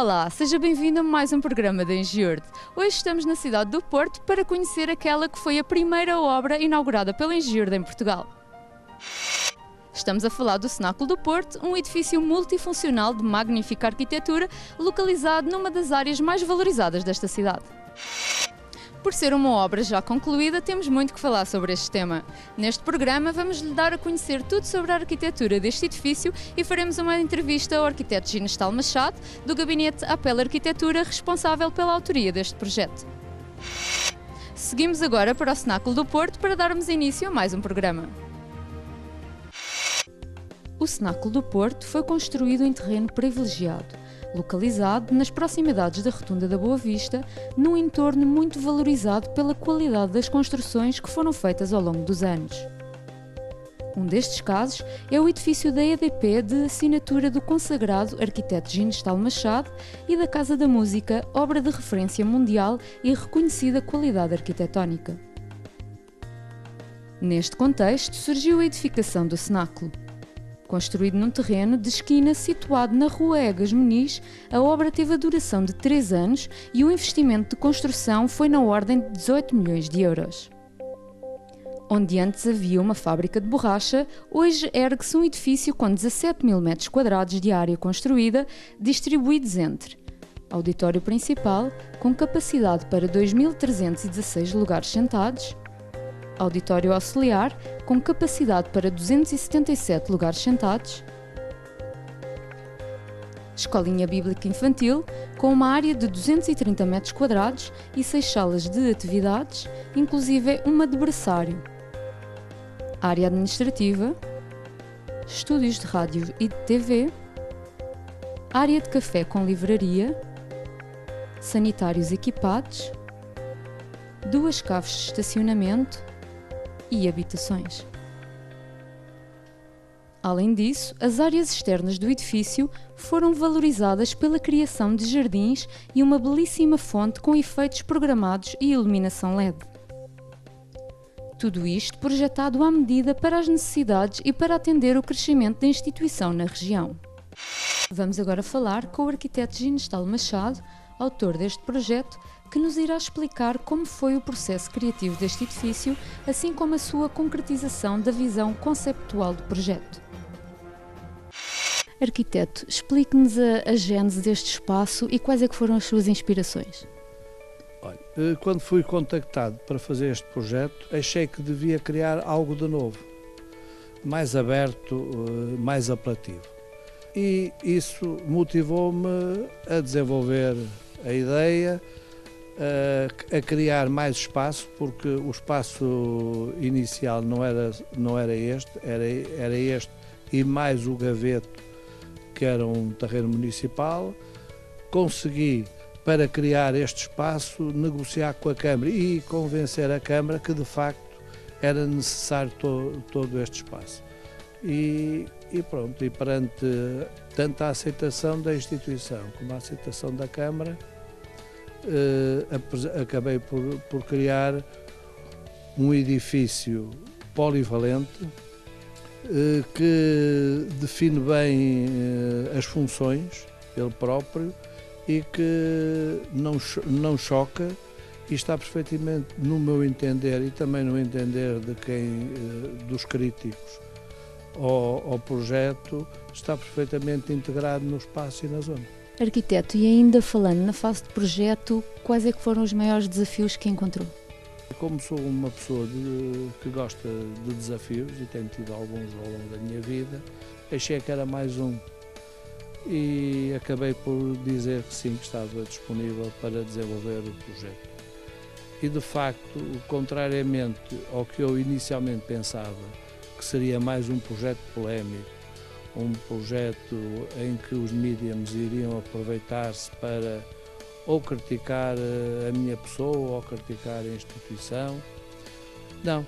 Olá, seja bem-vindo a mais um programa da Engiurde. Hoje estamos na cidade do Porto para conhecer aquela que foi a primeira obra inaugurada pela Engiurde em Portugal. Estamos a falar do Cenáculo do Porto, um edifício multifuncional de magnífica arquitetura, localizado numa das áreas mais valorizadas desta cidade. Por ser uma obra já concluída, temos muito que falar sobre este tema. Neste programa vamos lhe dar a conhecer tudo sobre a arquitetura deste edifício e faremos uma entrevista ao arquiteto Ginestal Machado, do gabinete Apel Arquitetura, responsável pela autoria deste projeto. Seguimos agora para o Cenáculo do Porto para darmos início a mais um programa. O Cenáculo do Porto foi construído em terreno privilegiado, localizado nas proximidades da Rotunda da Boa Vista, num entorno muito valorizado pela qualidade das construções que foram feitas ao longo dos anos. Um destes casos é o edifício da EDP de assinatura do consagrado arquiteto Ginestal Machado e da Casa da Música, obra de referência mundial e reconhecida qualidade arquitetónica. Neste contexto surgiu a edificação do cenáculo. Construído num terreno de esquina situado na Rua Egas Muniz, a obra teve a duração de 3 anos e o investimento de construção foi na ordem de 18 milhões de euros. Onde antes havia uma fábrica de borracha, hoje ergue-se um edifício com 17 mil metros quadrados de área construída, distribuídos entre auditório principal, com capacidade para 2.316 lugares sentados, auditório auxiliar, com capacidade para 277 lugares sentados, escolinha bíblica infantil, com uma área de 230 metros quadrados e 6 salas de atividades, inclusive uma de berçário, área administrativa, estúdios de rádio e de TV, área de café com livraria, sanitários equipados, 2 caves de estacionamento e habitações. Além disso, as áreas externas do edifício foram valorizadas pela criação de jardins e uma belíssima fonte com efeitos programados e iluminação LED. Tudo isto projetado à medida para as necessidades e para atender o crescimento da instituição na região. Vamos agora falar com o arquiteto Ginestal Machado, autor deste projeto, que nos irá explicar como foi o processo criativo deste edifício, assim como a sua concretização da visão conceptual do projeto. Arquiteto, explique-nos a gênese deste espaço e quais é que foram as suas inspirações. Olha, quando fui contactado para fazer este projeto, achei que devia criar algo de novo, mais aberto, mais apelativo. E isso motivou-me a desenvolver a ideia, a criar mais espaço, porque o espaço inicial não era este, era este e mais o gaveto, que era um terreno municipal. Consegui, para criar este espaço, negociar com a Câmara e convencer a Câmara que de facto era necessário todo este espaço. E pronto, e perante tanto a aceitação da instituição como a aceitação da Câmara, acabei por criar um edifício polivalente que define bem as funções, ele próprio, e que não choca e está perfeitamente, no meu entender e também no entender dos críticos ao projeto, está perfeitamente integrado no espaço e na zona. Arquiteto, e ainda falando na fase de projeto, quais é que foram os maiores desafios que encontrou? Como sou uma pessoa que gosta de desafios e tenho tido alguns ao longo da minha vida, achei que era mais um e acabei por dizer que sim, que estava disponível para desenvolver o projeto. E de facto, contrariamente ao que eu inicialmente pensava, que seria mais um projeto polémico, um projeto em que os mídias iriam aproveitar-se para ou criticar a minha pessoa ou criticar a instituição. Não,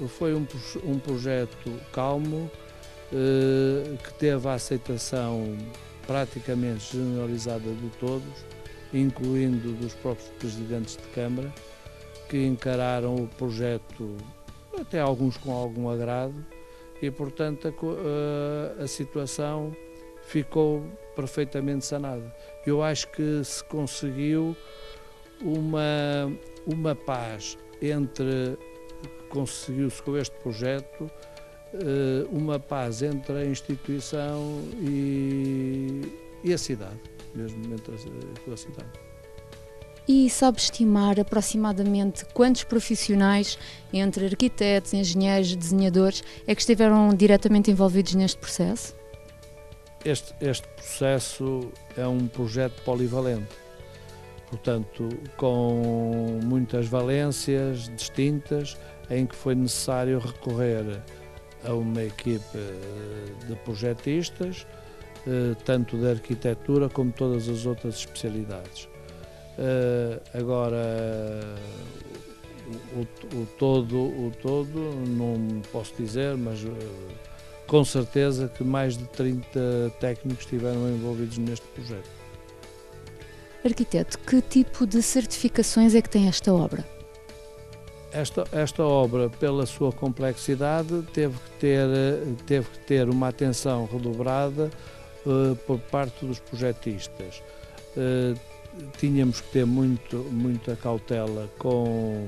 foi um projeto calmo, que teve a aceitação praticamente generalizada de todos, incluindo dos próprios presidentes de Câmara, que encararam o projeto, até alguns com algum agrado, e portanto a situação ficou perfeitamente sanada. Eu acho que se conseguiu uma paz conseguiu-se com este projeto, uma paz entre a instituição e a cidade, mesmo com a cidade. E sabe estimar aproximadamente quantos profissionais, entre arquitetos, engenheiros, desenhadores, é que estiveram diretamente envolvidos neste processo? Este processo é um projeto polivalente, portanto, com muitas valências distintas, em que foi necessário recorrer a uma equipe de projetistas, tanto de arquitetura como todas as outras especialidades. Agora, o todo não posso dizer, mas com certeza que mais de 30 técnicos estiveram envolvidos neste projeto. Arquiteto, que tipo de certificações é que tem esta obra? Esta obra, pela sua complexidade, teve que ter uma atenção redobrada por parte dos projetistas. Tínhamos que ter muita cautela com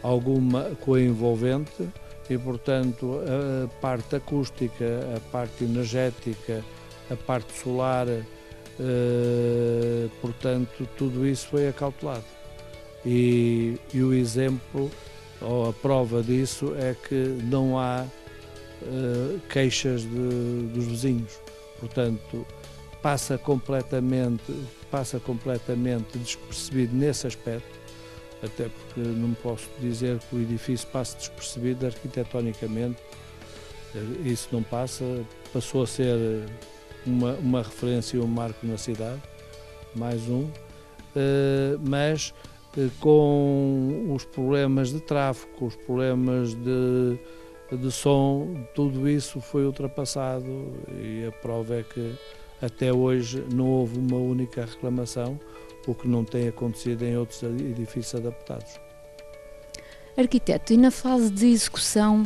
a envolvente e, portanto, a parte acústica, a parte energética, a parte solar, portanto, tudo isso foi acautelado. E o exemplo, ou a prova disso, é que não há queixas dos vizinhos. Portanto, passa completamente despercebido nesse aspecto, até porque não posso dizer que o edifício passe despercebido arquitetonicamente. Isso não passou a ser uma referência e um marco na cidade, mais mas com os problemas de tráfego, com os problemas de som, tudo isso foi ultrapassado e a prova é que até hoje não houve uma única reclamação, o que não tem acontecido em outros edifícios adaptados. Arquiteto, e na fase de execução,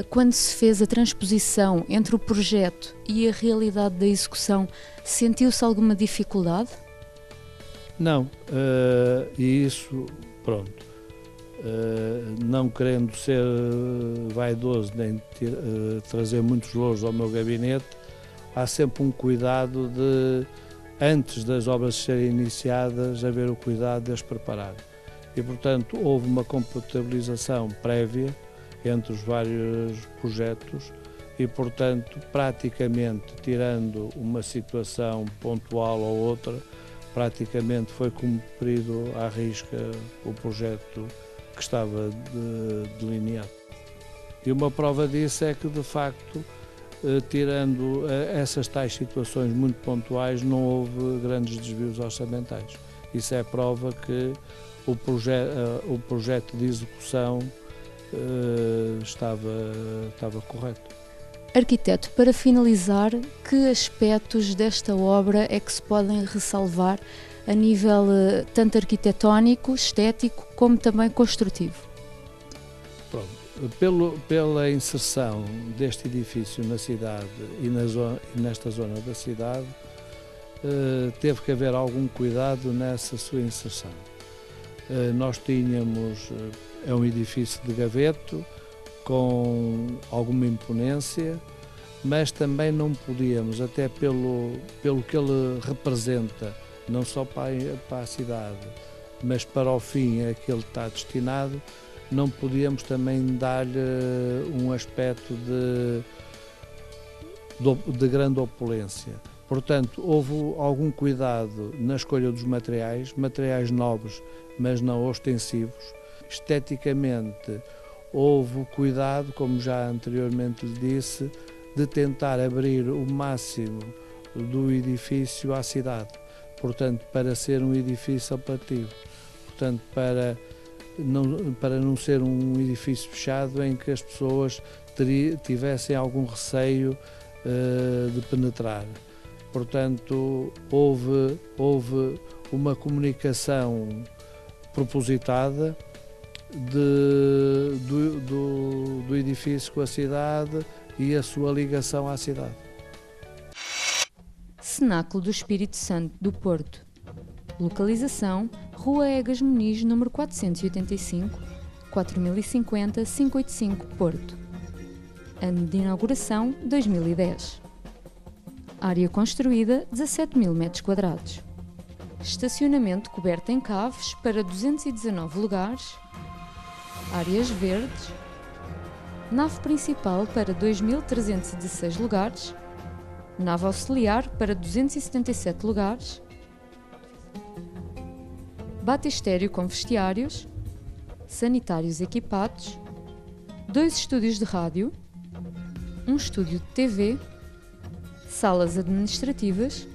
quando se fez a transposição entre o projeto e a realidade da execução, sentiu-se alguma dificuldade? Não, e isso, pronto, não querendo ser vaidoso nem trazer muitos louros ao meu gabinete, há sempre um cuidado de, antes das obras serem iniciadas, haver o cuidado de as preparar. E, portanto, houve uma compatibilização prévia entre os vários projetos e, portanto, praticamente, tirando uma situação pontual ou outra, praticamente foi cumprido à risca o projeto que estava delineado. E uma prova disso é que, de facto, tirando essas tais situações muito pontuais, não houve grandes desvios orçamentais. Isso é prova que o projeto de execução estava correto. Arquiteto, para finalizar, que aspectos desta obra é que se podem ressalvar a nível tanto arquitetónico, estético, como também construtivo? Pronto. Pela inserção deste edifício na cidade e nesta zona da cidade, teve que haver algum cuidado nessa sua inserção. Nós tínhamos, é um edifício de gaveto, com alguma imponência, mas também não podíamos, até pelo que ele representa, não só para a cidade, mas para o fim a que ele está destinado, não podíamos também dar-lhe um aspecto de grande opulência. Portanto, houve algum cuidado na escolha dos materiais nobres, mas não ostensivos. Esteticamente, houve o cuidado, como já anteriormente lhe disse, de tentar abrir o máximo do edifício à cidade. Portanto, para ser um edifício apelativo. Portanto, para não ser um edifício fechado em que as pessoas tivessem algum receio de penetrar. Portanto, houve uma comunicação propositada do edifício com a cidade e a sua ligação à cidade. Cenáculo do Espírito Santo do Porto. Localização: Rua Egas Muniz, número 485, 4050-585, Porto. Ano de inauguração: 2010. Área construída: 17.000 metros quadrados. Estacionamento coberto em caves para 219 lugares. Áreas verdes. Nave principal para 2.316 lugares. Nave auxiliar para 277 lugares. Batistério com vestiários. Sanitários equipados. 2 estúdios de rádio. 1 estúdio de TV. Salas administrativas.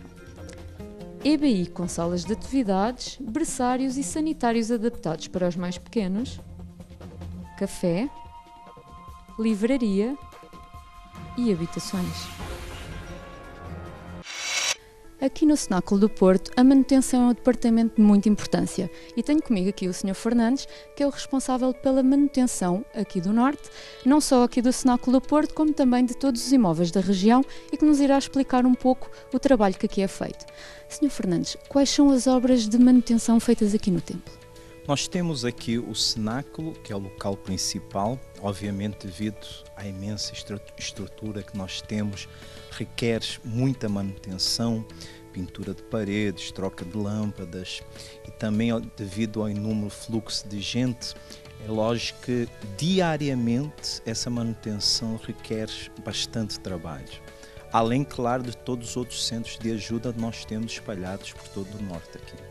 EBI com salas de atividades, berçários e sanitários adaptados para os mais pequenos. Café. Livraria e habitações. Aqui no Cenáculo do Porto, a manutenção é um departamento de muita importância e tenho comigo aqui o Sr. Fernandes, que é o responsável pela manutenção aqui do Norte, não só aqui do Cenáculo do Porto, como também de todos os imóveis da região e que nos irá explicar um pouco o trabalho que aqui é feito. Sr. Fernandes, quais são as obras de manutenção feitas aqui no templo? Nós temos aqui o cenáculo, que é o local principal, obviamente devido à imensa estrutura que nós temos, requer muita manutenção, pintura de paredes, troca de lâmpadas e também devido ao inúmero fluxo de gente, é lógico que diariamente essa manutenção requer bastante trabalho. Além, claro, de todos os outros centros de ajuda que nós temos espalhados por todo o norte aqui.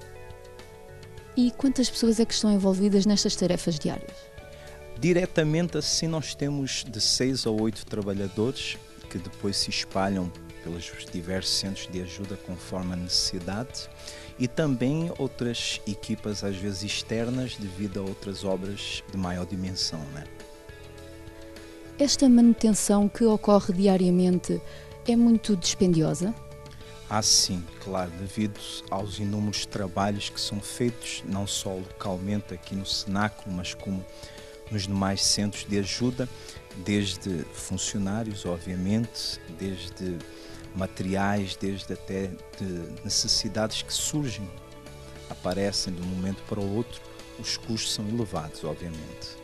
E quantas pessoas é que estão envolvidas nestas tarefas diárias? Diretamente assim nós temos de 6 a 8 trabalhadores que depois se espalham pelos diversos centros de ajuda conforme a necessidade e também outras equipas às vezes externas devido a outras obras de maior dimensão, né? Esta manutenção que ocorre diariamente é muito dispendiosa? Sim, claro, devido aos inúmeros trabalhos que são feitos, não só localmente aqui no cenáculo, mas como nos demais centros de ajuda, desde funcionários, obviamente, desde materiais, desde até de necessidades que surgem, aparecem de um momento para o outro, os custos são elevados, obviamente.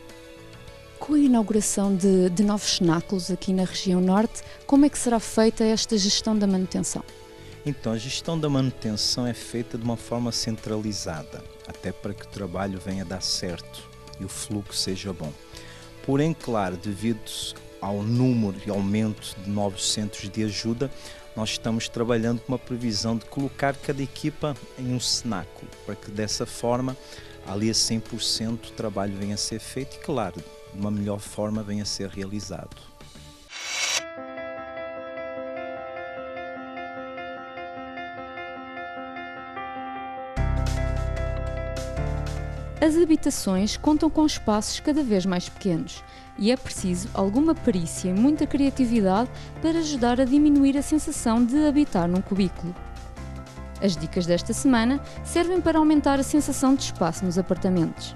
Com a inauguração de novos cenáculos aqui na região norte, como é que será feita esta gestão da manutenção? Então, a gestão da manutenção é feita de uma forma centralizada, até para que o trabalho venha a dar certo e o fluxo seja bom. Porém, claro, devido ao número e aumento de novos centros de ajuda, nós estamos trabalhando com uma previsão de colocar cada equipa em um cenáculo, para que dessa forma, ali a 100% o trabalho venha a ser feito e, claro, de uma melhor forma venha a ser realizado. As habitações contam com espaços cada vez mais pequenos e é preciso alguma perícia e muita criatividade para ajudar a diminuir a sensação de habitar num cubículo. As dicas desta semana servem para aumentar a sensação de espaço nos apartamentos.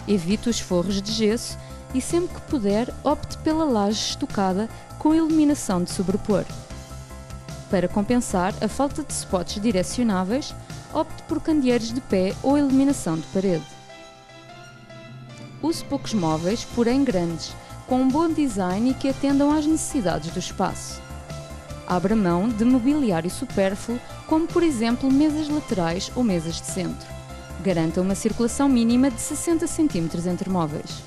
Evite os forros de gesso e sempre que puder opte pela laje estocada com iluminação de sobrepor. Para compensar a falta de spots direcionáveis, opte por candeeiros de pé ou iluminação de parede. Use poucos móveis, porém grandes, com um bom design e que atendam às necessidades do espaço. Abra mão de mobiliário supérfluo, como por exemplo mesas laterais ou mesas de centro. Garanta uma circulação mínima de 60 cm entre móveis.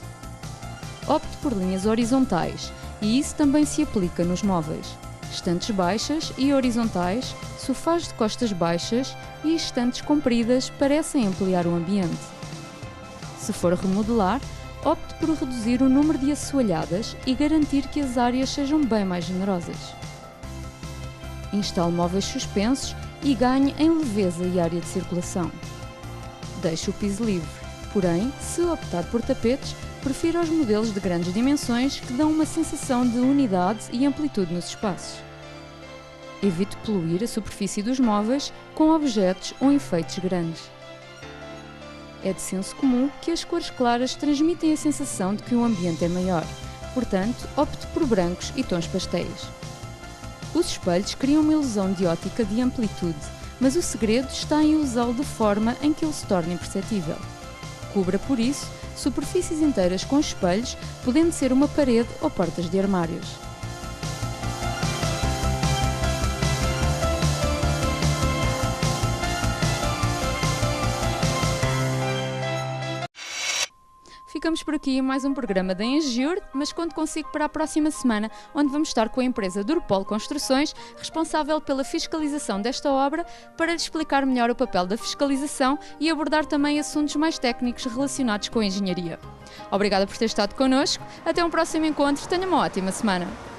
Opte por linhas horizontais, e isso também se aplica nos móveis. Estantes baixas e horizontais, sofás de costas baixas e estantes compridas parecem ampliar o ambiente. Se for remodelar, opte por reduzir o número de assoalhadas e garantir que as áreas sejam bem mais generosas. Instale móveis suspensos e ganhe em leveza e área de circulação. Deixe o piso livre, porém, se optar por tapetes, prefira os modelos de grandes dimensões que dão uma sensação de unidade e amplitude nos espaços. Evite poluir a superfície dos móveis com objetos ou enfeites grandes. É de senso comum que as cores claras transmitem a sensação de que o ambiente é maior, portanto, opte por brancos e tons pastéis. Os espelhos criam uma ilusão de ótica de amplitude, mas o segredo está em usá-lo de forma em que ele se torne imperceptível. Cubra, por isso, superfícies inteiras com espelhos, podendo ser uma parede ou portas de armários. Ficamos por aqui em mais um programa da Engiur, mas conto consigo para a próxima semana, onde vamos estar com a empresa Durpol Construções, responsável pela fiscalização desta obra, para lhe explicar melhor o papel da fiscalização e abordar também assuntos mais técnicos relacionados com a engenharia. Obrigada por ter estado connosco, até um próximo encontro, tenha uma ótima semana!